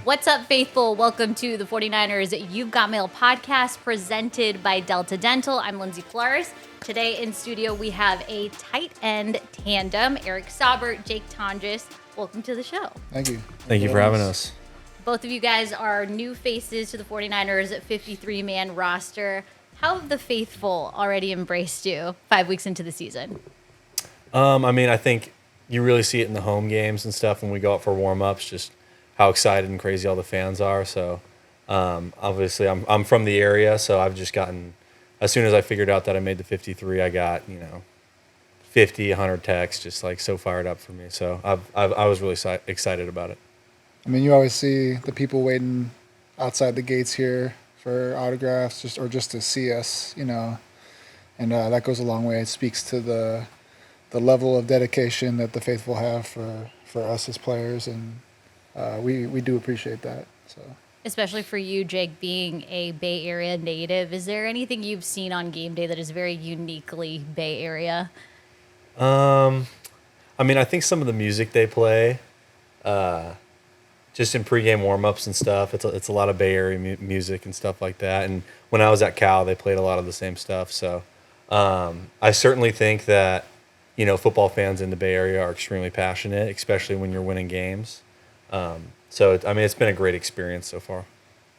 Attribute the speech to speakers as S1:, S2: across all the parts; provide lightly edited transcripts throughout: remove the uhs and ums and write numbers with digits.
S1: What's up, faithful? Welcome to the 49ers You've Got Mail podcast presented by Delta Dental. I'm Lindsay Flores. Today in studio, we have a tight end tandem, Eric Saubert, Jake Tonges. Welcome to the show.
S2: Thank you.
S3: Thank you for having us.
S1: Both of you guys are new faces to the 49ers 53-man roster. How have the faithful already embraced you 5 weeks into the season?
S3: I think you really see it in the home games and stuff when we go out for warm-ups, just how excited and crazy all the fans are. So obviously I'm from the area, so I've just gotten, as soon as I figured out that I made the 53, I got, 50, 100 texts, just like so fired up for me. So I was really excited about it.
S2: I mean, you always see the people waiting outside the gates here for autographs, just to see us, and that goes a long way. It speaks to the level of dedication that the faithful have for us as players, and we do appreciate that. So,
S1: especially for you, Jake, being a Bay Area native, is there anything you've seen on game day that is very uniquely Bay Area?
S3: I think some of the music they play, just in pregame warm-ups and stuff, it's a lot of Bay Area music and stuff like that. And when I was at Cal, they played a lot of the same stuff. So I certainly think that, football fans in the Bay Area are extremely passionate, especially when you're winning games. It's been a great experience so far.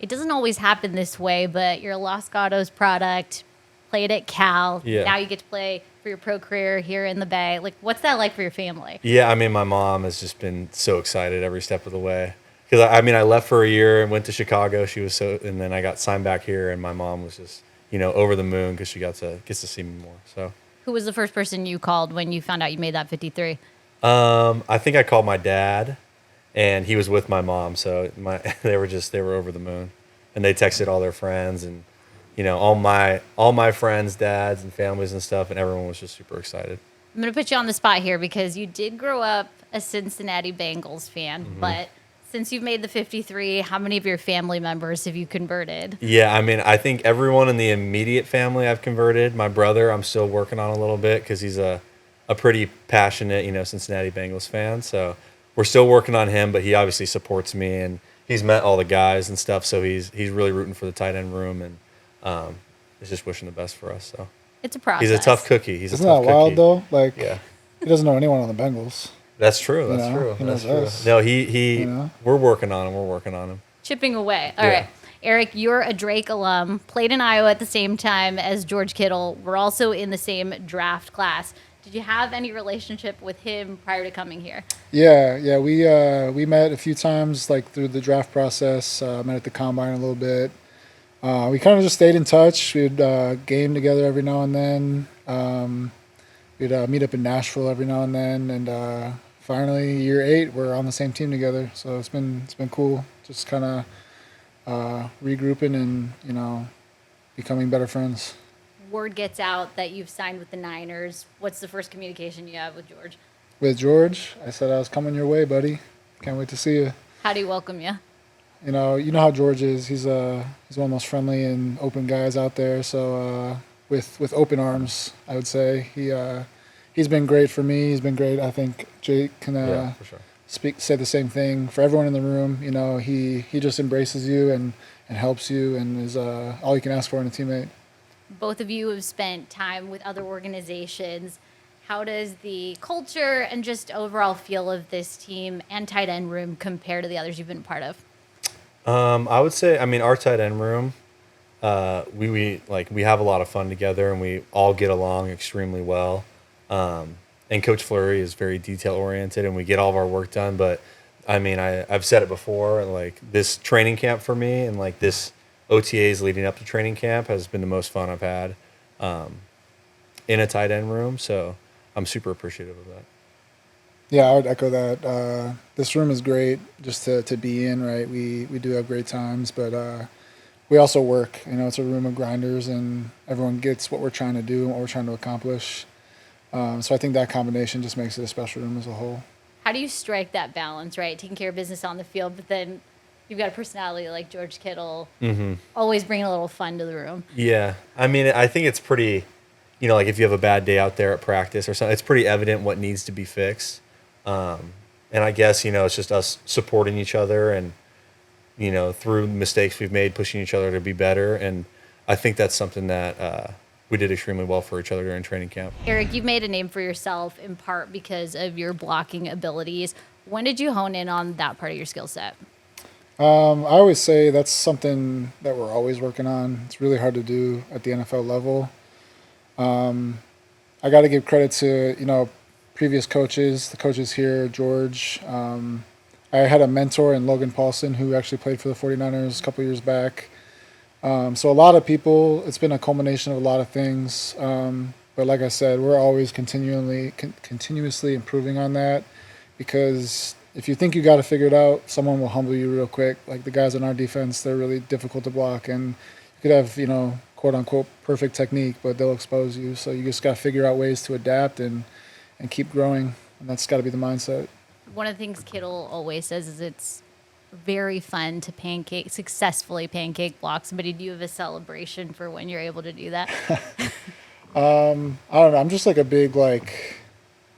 S1: It doesn't always happen this way, but you're a Los Gatos product, played at Cal.
S3: Yeah.
S1: Now you get to play for your pro career here in the Bay. Like, what's that like for your family?
S3: Yeah, my mom has just been so excited every step of the way. Because, I left for a year and went to Chicago. And then I got signed back here, and my mom was just, over the moon because she gets to see me more. So,
S1: who was the first person you called when you found out you made that 53?
S3: I think I called my dad, and he was with my mom. So they were over the moon, and they texted all their friends and, all my friends' dads and families and stuff, and everyone was just super excited.
S1: I'm going to put you on the spot here because you did grow up a Cincinnati Bengals fan, but since you've made the 53, how many of your family members have you converted?
S3: Yeah, I think everyone in the immediate family I've converted. My brother, I'm still working on a little bit because he's a pretty passionate, Cincinnati Bengals fan. So we're still working on him, but he obviously supports me, and he's met all the guys and stuff. So he's really rooting for the tight end room, and is just wishing the best for us. So
S1: it's a process.
S3: He's a tough cookie.
S2: Isn't that wild though? Like,
S3: yeah.
S2: He doesn't know anyone on the Bengals.
S3: That's true. That's true.
S2: He knows us.
S3: No, he. We're working on him.
S1: Chipping away. All right. Eric, you're a Drake alum, played in Iowa at the same time as George Kittle. We're also in the same draft class. Did you have any relationship with him prior to coming here?
S2: Yeah. We met a few times, like through the draft process. Met at the combine a little bit. We kind of just stayed in touch. We'd game together every now and then. We'd meet up in Nashville every now and then, and finally, year 8, we're on the same team together. So it's been cool, just kind of regrouping and becoming better friends.
S1: Word gets out that you've signed with the Niners. What's the first communication you have with George?
S2: With George, I said I was coming your way, buddy. Can't wait to see you.
S1: How do you welcome you?
S2: You know how George is. He's one of the most friendly and open guys out there. So with open arms, I would say he's been great for me. He's been great. I think Jake can
S3: for sure.
S2: say the same thing for everyone in the room. He just embraces you and helps you and is all you can ask for in a teammate.
S1: Both of you have spent time with other organizations. How does the culture and just overall feel of this team and tight end room compare to the others you've been part of?
S3: I would say, our tight end room, we have a lot of fun together, and we all get along extremely well. And Coach Fleury is very detail oriented, and we get all of our work done. But I've said it before, like this training camp for me, and like this OTAs leading up to training camp has been the most fun I've had in a tight end room. So I'm super appreciative of that.
S2: Yeah, I would echo that. This room is great just to be in, right? We do have great times, but we also work. It's a room of grinders, and everyone gets what we're trying to do and what we're trying to accomplish. So I think that combination just makes it a special room as a whole.
S1: How do you strike that balance, right? Taking care of business on the field, but then you've got a personality like George Kittle, always bringing a little fun to the room.
S3: Yeah. I think it's pretty, like if you have a bad day out there at practice or something, it's pretty evident what needs to be fixed. And I guess, it's just us supporting each other and through mistakes we've made, pushing each other to be better. And I think that's something that we did extremely well for each other during training camp.
S1: Eric, you've made a name for yourself in part because of your blocking abilities. When did you hone in on that part of your skill set?
S2: I always say that's something that we're always working on. It's really hard to do at the NFL level. I got to give credit to, previous coaches, the coaches here, George. I had a mentor in Logan Paulson who actually played for the 49ers a couple years back. So a lot of people, it's been a culmination of a lot of things. But like I said, we're always continuously improving on that, because if you think you got to figure it out, someone will humble you real quick. Like the guys on our defense, they're really difficult to block, and you could have, quote unquote, perfect technique, but they'll expose you. So you just got to figure out ways to adapt and keep growing. And that's got to be the mindset.
S1: One of the things Kittle always says is it's very fun to successfully pancake block somebody. Do you have a celebration for when you're able to do that?
S2: I don't know. I'm just like a big,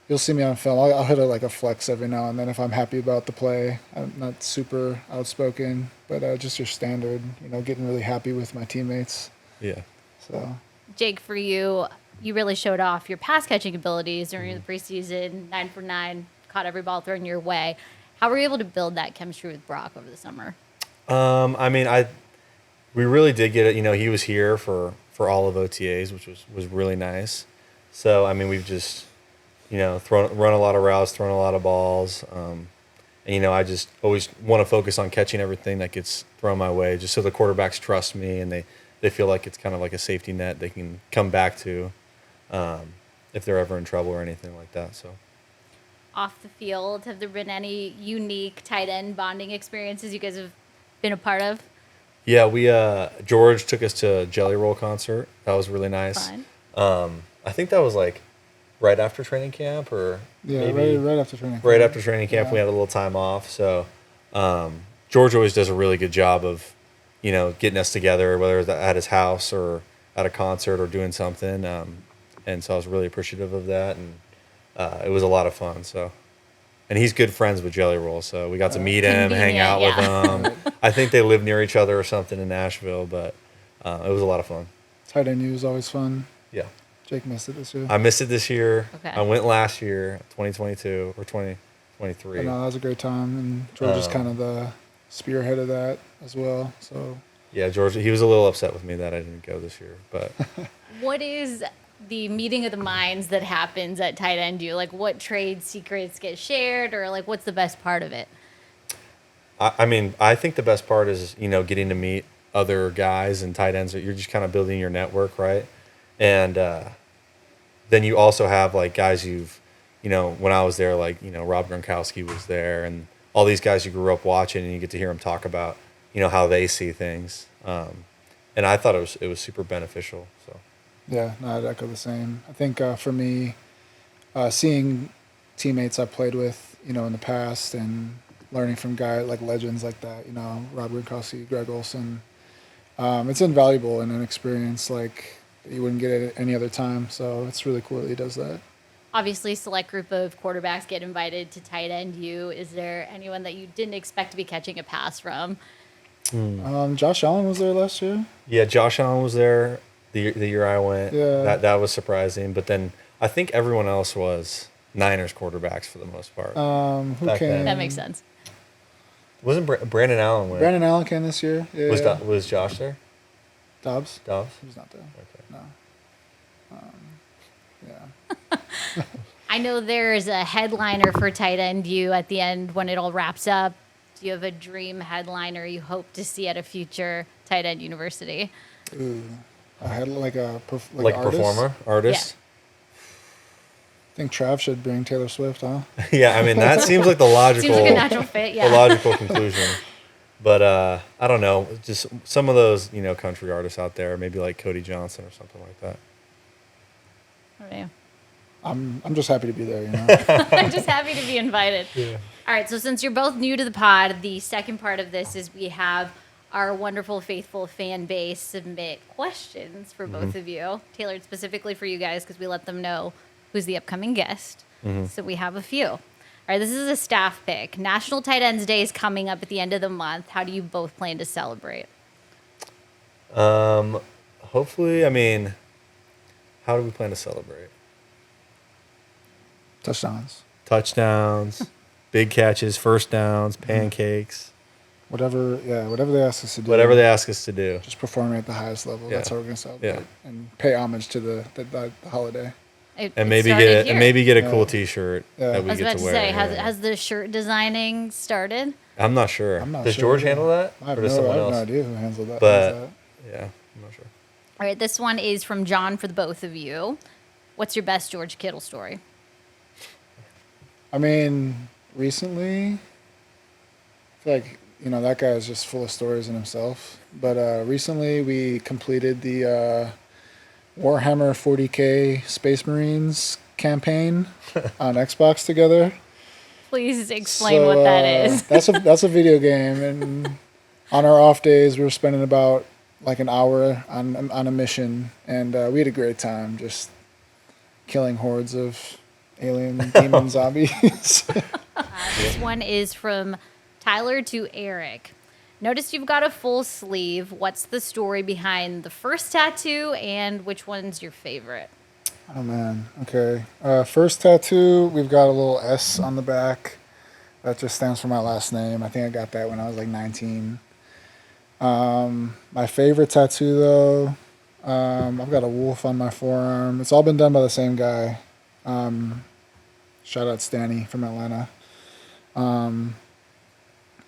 S2: you'll see me on film. I'll hit a flex every now and then if I'm happy about the play. I'm not super outspoken, but just your standard, getting really happy with my teammates.
S3: Yeah.
S2: So,
S1: Jake, for you, you really showed off your pass catching abilities during the preseason, 9 for 9, caught every ball thrown your way. How were you able to build that chemistry with Brock over the summer?
S3: We really did get it. He was here for all of OTAs, which was really nice. So, we've just, run a lot of routes, thrown a lot of balls. And, I just always want to focus on catching everything that gets thrown my way, just so the quarterbacks trust me and they feel like it's kind of like a safety net they can come back to if they're ever in trouble or anything like that. So,
S1: off the field, have there been any unique tight end bonding experiences you guys have been a part of?
S3: Yeah, George took us to a Jelly Roll concert. That was really nice.
S1: Fun.
S3: I think that was right after training camp, or maybe
S2: right after training camp.
S3: Right after training camp, we had a little time off. So George always does a really good job of, getting us together, whether it's at his house or at a concert or doing something. And so I was really appreciative of that, and it was a lot of fun. So, and he's good friends with Jelly Roll, so we got to meet him, hang out with him. I think they live near each other or something in Nashville, but it was a lot of fun.
S2: Tight end U is always fun.
S3: Yeah.
S2: Jake missed it this year.
S3: I missed it this year.
S1: Okay.
S3: I went last year, 2022 or 2023.
S2: No, that was a great time, and George is kind of the spearhead of that as well. So
S3: yeah, George, he was a little upset with me that I didn't go this year, but
S1: What is the meeting of the minds that happens at tight end U? What trade secrets get shared, or what's the best part of it?
S3: I think the best part is, getting to meet other guys and tight ends. You're just kind of building your network, right? And then you also have guys you've, when I was there, Rob Gronkowski was there, and all these guys you grew up watching, and you get to hear them talk about, how they see things. And I thought it was super beneficial. So
S2: yeah, no, I'd echo the same. I think for me, seeing teammates I've played with, in the past, and learning from guys like legends like that, Rob Gronkowski, Greg Olson, it's invaluable and an experience you wouldn't get it any other time. So it's really cool that he does that.
S1: Obviously, select group of quarterbacks get invited to tight end U. Is there anyone that you didn't expect to be catching a pass from?
S2: Josh Allen was there last year.
S3: yeah, Josh Allen was there the year I went.
S2: Yeah.
S3: That was surprising. But then I think everyone else was Niners quarterbacks for the most part.
S2: Who
S3: Back
S2: came?
S3: then.
S1: That makes sense.
S3: Wasn't Brandon Allen there?
S2: Brandon Allen came this year. Yeah.
S3: Was Josh there?
S2: Dobbs?
S3: Dobbs?
S2: He's not there.
S3: Okay.
S2: No. Yeah.
S1: I know there's a headliner for tight end U at the end when it all wraps up. Do you have a dream headliner you hope to see at a future tight end university?
S2: Ooh. I had like artist.
S3: Performer? Artist?
S2: I think Trav should bring Taylor Swift, huh?
S3: Yeah, that seems like the logical,
S1: Seems like a natural fit, yeah.
S3: the logical conclusion. But I don't know, just some of those, country artists out there, maybe like Cody Johnson or something like that.
S1: What about you?
S2: I'm just happy to be there,
S1: I'm just happy to be invited.
S3: Yeah.
S1: All right, so since you're both new to the pod, the second part of this is we have our wonderful, faithful fan base submit questions for both of you, tailored specifically for you guys because we let them know who's the upcoming guest. So we have a few. right, this is a staff pick. National Tight Ends Day is coming up at the end of the month. How do you both plan to celebrate?
S3: Hopefully, I mean, how do we plan to celebrate? Touchdowns, big catches, first downs, pancakes.
S2: Whatever they ask us to do.
S3: Whatever they ask us to do.
S2: Just performing at the highest level.
S3: Yeah.
S2: That's how we're gonna celebrate.
S3: Yeah.
S2: And pay homage to the holiday.
S3: And maybe get a cool T-shirt that we
S1: I was
S3: get
S1: about
S3: to
S1: to
S3: wear.
S1: say,
S3: yeah.
S1: has the shirt designing started?
S3: I'm not sure. Does
S2: sure
S3: George
S2: either.
S3: handle that?
S2: I have
S3: Or does someone else?
S2: no idea who handles that.
S3: But yeah, I'm not sure.
S1: All right, this one is from John for the both of you. What's your best George Kittle story?
S2: I mean, recently, I feel like, that guy is just full of stories in himself. But recently we completed the Warhammer 40K Space Marines campaign on Xbox together.
S1: Please explain what that is.
S2: That's a video game, and on our off days we were spending about like an hour on a mission, and we had a great time just killing hordes of alien demon zombies.
S1: This one is from Tyler to Eric. Noticed you've got a full sleeve. What's the story behind the first tattoo, and which one's your favorite?
S2: Oh man, okay. First tattoo, we've got a little S on the back. That just stands for my last name. I think I got that when I was like 19. My favorite tattoo though, I've got a wolf on my forearm. It's all been done by the same guy. Shout out Stanny from Atlanta.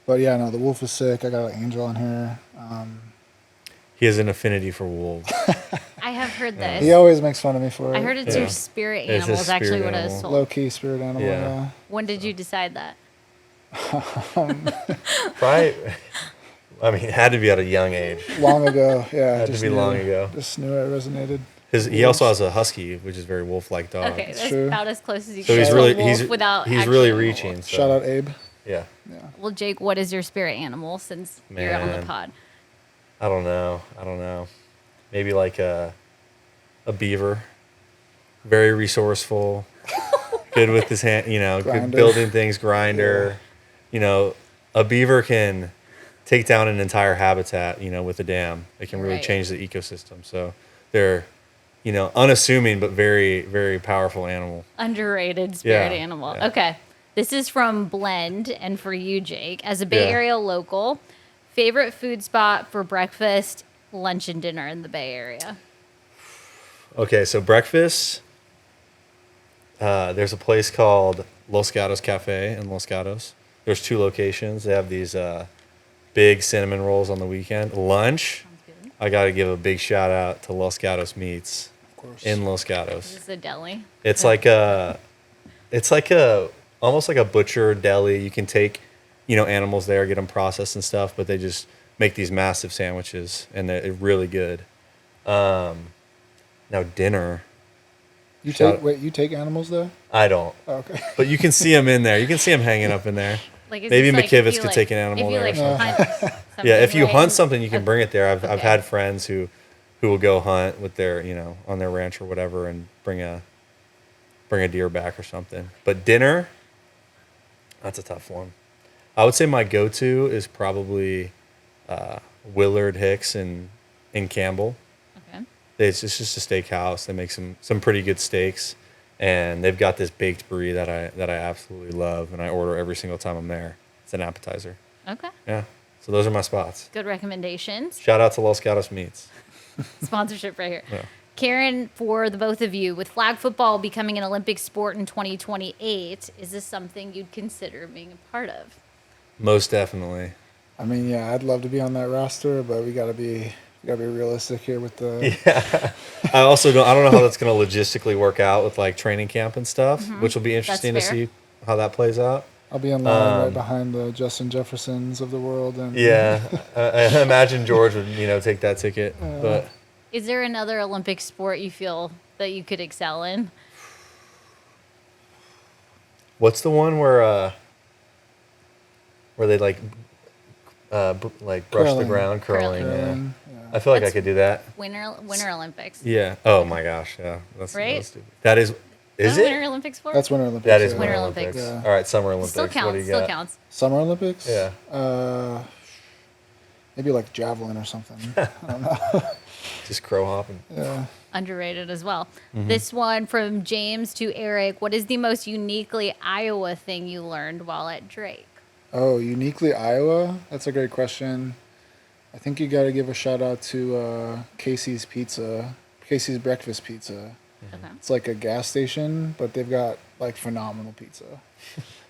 S2: But yeah, no, the wolf is sick. I got an angel on here.
S3: He has an affinity for wolves.
S1: I have heard this.
S2: He always makes fun of me for it.
S1: I heard it's your spirit
S3: It's
S1: animal
S3: his
S1: is actually
S3: spirit
S1: what I was
S3: animal.
S1: told.
S2: Low key spirit animal.
S3: Yeah.
S2: Yeah.
S1: When did you decide that?
S3: Probably, I mean, it had to be at a young age.
S2: Long ago. Yeah.
S3: Had to be long ago.
S2: Just knew it resonated.
S3: He also has a husky, which is very wolf-like dog.
S1: Okay, that's
S2: true.
S1: about as close as you
S3: So
S1: can
S3: he's
S1: get
S3: really
S1: to a wolf without
S3: he's
S1: actually
S3: really
S1: being a wolf.
S3: reaching. So.
S2: Shout out Abe.
S3: Yeah.
S1: Well, Jake, what is your spirit animal since you're on the
S3: Man.
S1: pod?
S3: I don't know. Maybe like a beaver. Very resourceful. Good with his hand, good
S2: Grinder.
S3: building things, grinder. A beaver can take down an entire habitat, with a dam. It can really
S1: Right.
S3: change the ecosystem. So they're, unassuming but very, very powerful animal.
S1: Underrated spirit
S3: Yeah,
S1: animal.
S3: yeah.
S1: Okay. This is from Blend and for you, Jake. As a Bay
S3: Yeah.
S1: Area local, favorite food spot for breakfast, lunch, and dinner in the Bay Area?
S3: Okay, so breakfast, there's a place called Los Gatos Cafe in Los Gatos. There's 2 locations. They have these big cinnamon rolls on the weekend. Lunch,
S1: Good.
S3: I got to give a big shout out to Los Gatos Meats
S2: Of course.
S3: in Los
S1: Is
S3: Gatos.
S1: this a deli?
S3: It's like almost like a butcher deli. You can take, animals there, get them processed and stuff, but they just make these massive sandwiches, and they're really good. Now dinner,
S2: You
S3: Shout-
S2: take animals there?
S3: I don't,
S2: Oh, okay.
S3: but you can see them in there. You can see them hanging up in there.
S1: Like, is
S3: Maybe
S1: this
S3: McKivitz
S1: if you,
S3: could take an animal
S1: if you,
S3: there or
S1: like,
S3: something.
S1: hunt
S3: Yeah, if you
S1: right?
S3: hunt something, you can bring it there. I've
S1: Okay.
S3: had friends who will go hunt with their, on their ranch or whatever, and bring a deer back or something. But dinner, that's a tough one. I would say my go-to is probably Willard Hicks in Campbell.
S1: Okay.
S3: It's just a steakhouse. They make some pretty good steaks, and they've got this baked brie that I absolutely love, and I order every single time I'm there. It's an appetizer.
S1: Okay.
S3: Yeah. So those are my spots.
S1: Good recommendations.
S3: Shout out to Los Gatos Meats.
S1: Sponsorship right here.
S3: Yeah.
S1: Karen, for the both of you, with flag football becoming an Olympic sport in 2028, is this something you'd consider being a part of?
S3: Most definitely.
S2: I mean, yeah, I'd love to be on that roster, but we gotta be realistic here with the.
S3: Yeah. I don't know how that's going to logistically work out with like training camp and stuff, which will be interesting to
S1: fair.
S3: see how that plays out.
S2: I'll be in line right behind the Justin Jeffersons of the world, and
S3: Yeah. I imagine George would, take that ticket, but
S1: Is there another Olympic sport you feel that you could excel in?
S3: what's the one where they like brush the
S2: Curling.
S3: ground curling? Yeah.
S2: curling,
S3: I feel like I
S1: That's-
S3: could do that.
S1: Winter Olympics.
S3: Yeah. Oh my gosh. Yeah. That's
S1: Right?
S3: stupid. That is. Is
S1: that
S3: it?
S1: Winter Olympics for?
S2: That's Winter Olympics.
S3: That is
S2: yeah.
S3: Winter
S1: Winter
S3: Olympics.
S1: Olympics.
S3: All right, Summer Olympics.
S1: Still
S3: What do
S1: counts.
S3: you
S1: Still
S3: got?
S1: counts.
S2: Summer Olympics.
S3: Yeah.
S2: Maybe like javelin or something. I don't know.
S3: Just crow hopping.
S2: Yeah.
S1: Underrated as well.
S3: Mm-hmm.
S1: This one from James to Eric. What is the most uniquely Iowa thing you learned while at Drake?
S2: Oh, uniquely Iowa? That's a great question. I think you got to give a shout out to Casey's Pizza, Casey's Breakfast Pizza.
S1: Okay.
S2: It's like a gas station, but they've got like phenomenal pizza.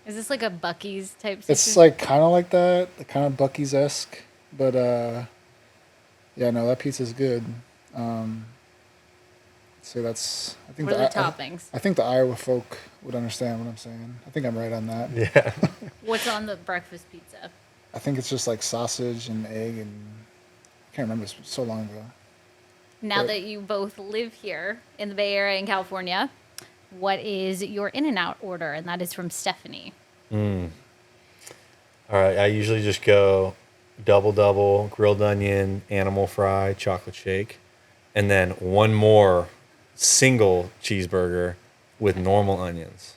S1: Is this like a Buc-ee's type
S2: It's
S1: situation?
S2: like kind of like that, kind of Buc-ee's-esque, but yeah, no, that pizza's good. So that's, I think
S1: What are the toppings?
S2: I think the Iowa folk would understand what I'm saying. I think I'm right on that.
S3: Yeah.
S1: What's on the breakfast pizza?
S2: I think it's just like sausage and egg and I can't remember. It's so long ago.
S1: Now
S2: Right.
S1: that you both live here in the Bay Area in California, what is your In-N-Out order? And that is from Stephanie.
S3: All right. I usually just go double, grilled onion, animal fry, chocolate shake, and then one more single cheeseburger with normal onions.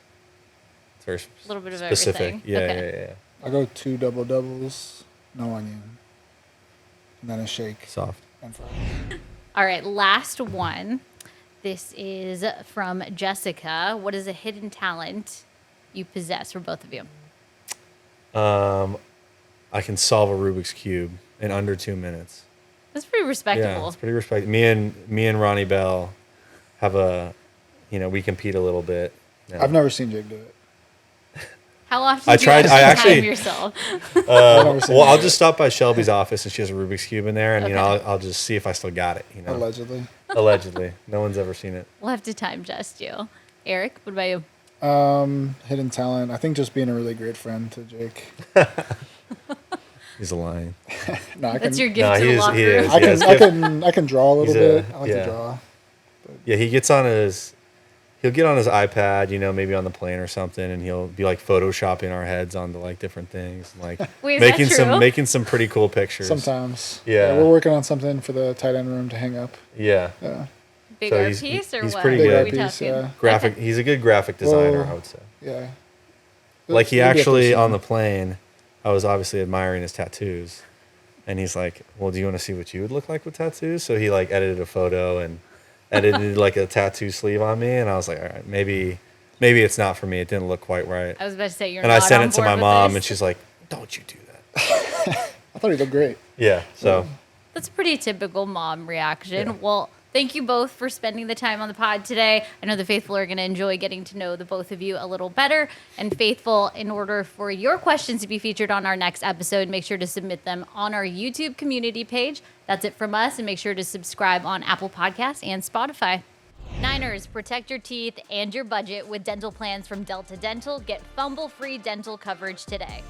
S3: It's very
S1: A little bit of
S3: specific.
S1: everything.
S3: Yeah,
S1: Okay.
S3: yeah.
S2: I go 2 double doubles, no onion, and then a shake
S3: Soft.
S2: and fry.
S1: All right, last one. This is from Jessica. What is a hidden talent you possess for both of you?
S3: I can solve a Rubik's Cube in under 2 minutes.
S1: That's pretty
S3: Yeah,
S1: respectable.
S3: it's pretty respectable. Me and Ronnie Bell have we compete a little bit. Yeah.
S2: I've never seen Jake do it.
S1: How often
S3: I
S1: do you
S3: tried- I
S1: actually time
S3: actually-
S1: yourself?
S2: I've never seen
S3: Well,
S2: him
S3: I'll
S2: do
S3: just
S2: it.
S3: stop by Shelby's office and she has a Rubik's Cube in there, and
S1: Okay.
S3: I'll just see if I still got it.
S2: Allegedly.
S3: Allegedly, no one's ever seen it.
S1: We'll have to time just you. Eric, what about you?
S2: Hidden talent. I think just being a really great friend to Jake.
S3: He's a lion.
S2: No, I
S1: That's
S2: can,
S1: your gift
S3: No,
S1: to
S3: he
S1: the
S3: is-
S1: locker
S3: he
S1: room.
S3: is.
S2: I can,
S3: Yes,
S2: I can, I can draw a little
S3: He's
S2: bit.
S3: a-
S2: I like
S3: yeah.
S2: to draw.
S3: Yeah, he gets on his. He'll get on his iPad, maybe on the plane or something, and he'll be like photoshopping our heads onto like different things, and like
S1: Wait, is that true?
S3: making some pretty cool pictures.
S2: Sometimes.
S3: Yeah.
S2: We're working on something for the tight end room to hang up.
S3: Yeah,
S2: Yeah.
S1: Big
S3: So
S1: art
S3: he's-
S1: piece or
S3: he's
S1: what?
S3: pretty
S2: Big
S3: good.
S2: art
S1: What are we
S2: piece,
S1: talking?
S2: yeah.
S3: graphic. He's a good graphic designer,
S2: Well,
S3: I would say.
S2: Yeah.
S3: Like he
S2: It'll be up there
S3: actually
S2: soon.
S3: on the plane, I was obviously admiring his tattoos, and he's like, "Well, do you want to see what you would look like with tattoos?" So he like edited a photo and edited like a tattoo sleeve on me, and I was like, "All right, maybe it's not for me. It didn't look quite right."
S1: I was about to say you're
S3: And
S1: not
S3: I sent
S1: on
S3: it to
S1: board
S3: my
S1: with
S3: mom,
S1: this.
S3: and she's like, "Don't you do that?"
S2: I thought he looked great.
S3: Yeah. So
S1: That's a pretty typical mom reaction.
S3: Yeah.
S1: Well, thank you both for spending the time on the pod today. I know the faithful are going to enjoy getting to know the both of you a little better. And faithful, in order for your questions to be featured on our next episode, make sure to submit them on our YouTube community page. That's it from us. And make sure to subscribe on Apple Podcasts and Spotify. Niners, protect your teeth and your budget with dental plans from Delta Dental. Get fumble-free dental coverage today.